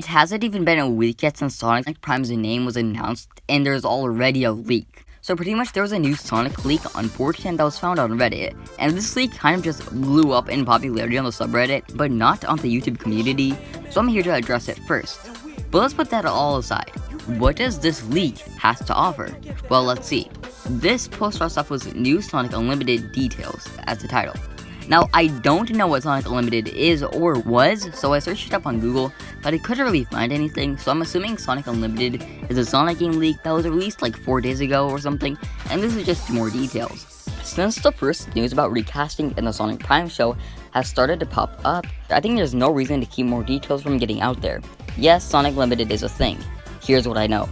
It hasn't even been a week yet since Sonic Prime's name was announced, and there's already a leak. So pretty much there was a new Sonic leak on 4chan that was found on Reddit, and this leak kind of just blew up in popularity on the subreddit, but not on the YouTube community, so I'm here to address it first. But let's put that all aside. What does this leak have to offer? Well, let's see. This post starts off with new Sonic Unlimited details as the title. Now, I don't know what Sonic Unlimited is or was, so I searched it up on Google, but I couldn't really find anything, so I'm assuming Sonic Unlimited is a Sonic game leak that was released like 4 days ago or something, and this is just more details. Since the first news about recasting in the Sonic Prime show has started to pop up, I think there's no reason to keep more details from getting out there. Yes, Sonic Limited is a thing. Here's what I know.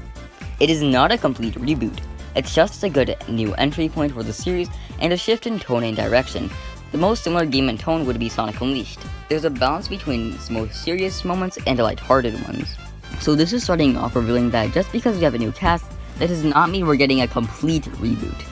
It is not a complete reboot. It's just a good new entry point for the series and a shift in tone and direction. The most similar game and tone would be Sonic Unleashed. There's a balance between its most serious moments and the lighthearted ones. So this is starting off revealing that just because we have a new cast, that does not mean we're getting a complete reboot.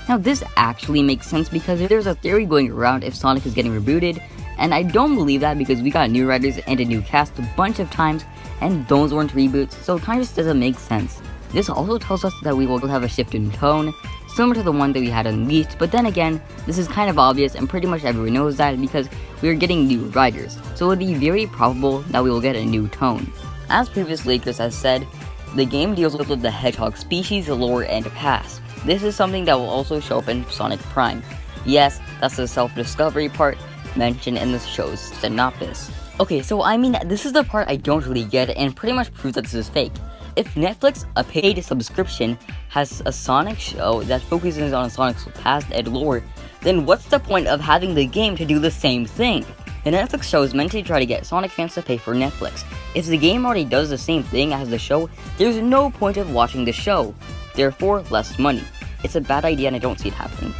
Now this actually makes sense because there's a theory going around if Sonic is getting rebooted, and I don't believe that because we got new writers and a new cast a bunch of times, and those weren't reboots, so it kind of just doesn't make sense. This also tells us that we will have a shift in tone, similar to the one that we had Unleashed, but then again, this is kind of obvious and pretty much everyone knows that because we are getting new writers, so it would be very probable that we will get a new tone. As previous leakers have said, the game deals with the Hedgehog species, lore, and past. This is something that will also show up in Sonic Prime. Yes, that's the self-discovery part mentioned in the show's synopsis. Okay, so I mean, this is the part I don't really get and pretty much proves that this is fake. If Netflix, a paid subscription, has a Sonic show that focuses on Sonic's past and lore, then what's the point of having the game to do the same thing? The Netflix show is meant to try to get Sonic fans to pay for Netflix. If the game already does the same thing as the show, there's no point of watching the show. Therefore, less money. It's a bad idea and I don't see it happening.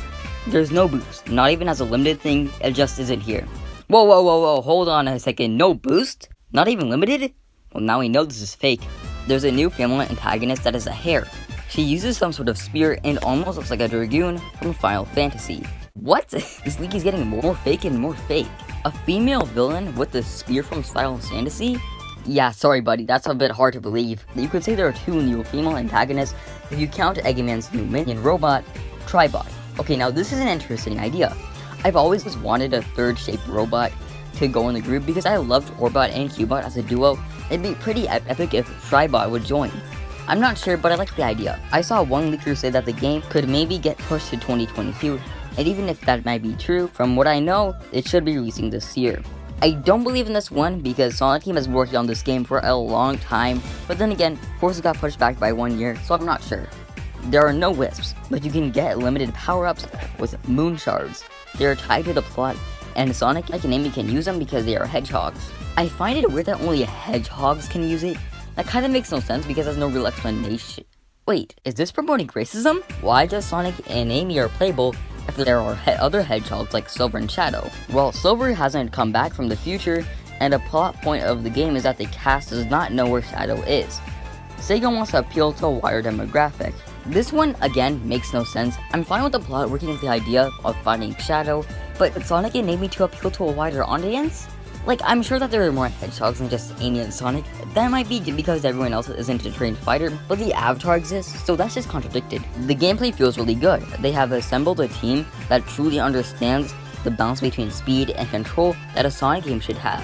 There's no boost, not even as a limited thing, it just isn't here. Whoa, hold on a second, no boost? Not even limited? Well, now we know this is fake. There's a new female antagonist that is a hare. She uses some sort of spear and almost looks like a dragoon from Final Fantasy. What? This leak is getting more fake and more fake. A female villain with a spear from Final Fantasy? Yeah, sorry buddy, that's a bit hard to believe. You could say there are 2 new female antagonists if you count Eggman's new minion robot, Tribot. Okay, now this is an interesting idea. I've always just wanted a third-shaped robot to go in the group because I loved Orbot and Cubot as a duo. It'd be pretty epic if Tribot would join. I'm not sure, but I like the idea. I saw one leaker say that the game could maybe get pushed to 2022, and even if that might be true, from what I know, it should be releasing this year. I don't believe in this one because Sonic Team has been working on this game for a long time, but then again, of course it got pushed back by 1 year, so I'm not sure. There are no wisps, but you can get limited power-ups with moon shards. They are tied to the plot, and Sonic and Amy can use them because they are hedgehogs. I find it weird that only hedgehogs can use it. That kind of makes no sense because there's no real explanation. Wait, is this promoting racism? Why does Sonic and Amy are playable if there are other hedgehogs like Silver and Shadow? Well, Silver hasn't come back from the future, and a plot point of the game is that the cast does not know where Shadow is. Sega wants to appeal to a wider demographic. This one, again, makes no sense. I'm fine with the plot working with the idea of finding Shadow, but Sonic and Amy to appeal to a wider audience? Like, I'm sure that there are more hedgehogs than just Amy and Sonic. That might be because everyone else isn't a trained fighter, but the avatar exists, so that's just contradicted. The gameplay feels really good. They have assembled a team that truly understands the balance between speed and control that a Sonic game should have.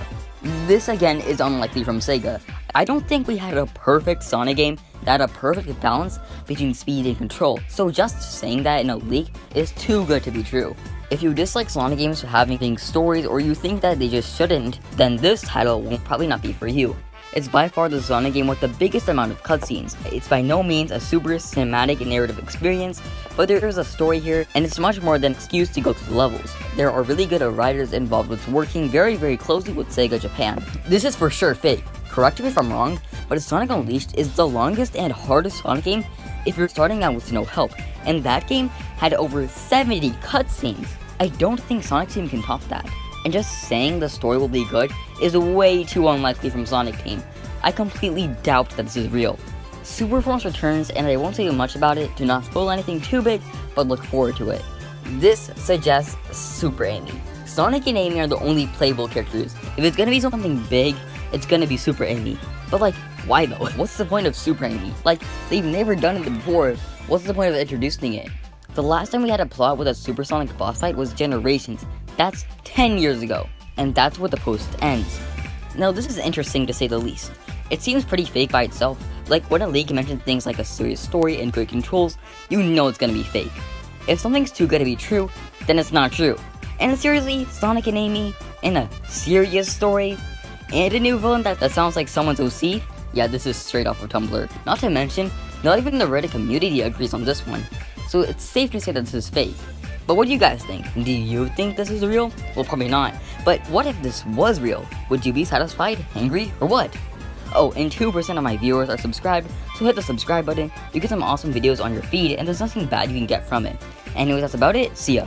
This again is unlikely from Sega. I don't think we had a perfect Sonic game that had a perfect balance between speed and control, so just saying that in a leak is too good to be true. If you dislike Sonic games for having stories or you think that they just shouldn't, then this title will probably not be for you. It's by far the Sonic game with the biggest amount of cutscenes. It's by no means a super cinematic narrative experience, but there is a story here, and it's much more than an excuse to go through the levels. There are really good writers involved with working very closely with Sega Japan. This is for sure fake. Correct me if I'm wrong, but Sonic Unleashed is the longest and hardest Sonic game if you're starting out with no help, and that game had over 70 cutscenes. I don't think Sonic Team can top that, and just saying the story will be good is way too unlikely from Sonic Team. I completely doubt that this is real. Super Force returns, and I won't say much about it, do not spoil anything too big, but look forward to it. This suggests Super Amy. Sonic and Amy are the only playable characters. If it's gonna be something big, it's gonna be Super Amy. But like, why though? What's the point of Super Enemy? Like, they've never done it before. What's the point of introducing it? The last time we had a plot with a supersonic boss fight was Generations. That's 10 years ago. And that's where the post ends. Now this is interesting to say the least. It seems pretty fake by itself. Like when a leak mentions things like a serious story and great controls, you know it's gonna be fake. If something's too good to be true, then it's not true. And seriously, Sonic and Amy in a serious story and a new villain that sounds like someone's OC? Yeah, this is straight off of Tumblr. Not to mention, not even the Reddit community agrees on this one. So it's safe to say that this is fake. But what do you guys think? Do you think this is real? Well, probably not. But what if this was real? Would you be satisfied, angry, or what? Oh, and 2% of my viewers are subscribed, so hit the subscribe button. You get some awesome videos on your feed, and there's nothing bad you can get from it. Anyways, that's about it. See ya.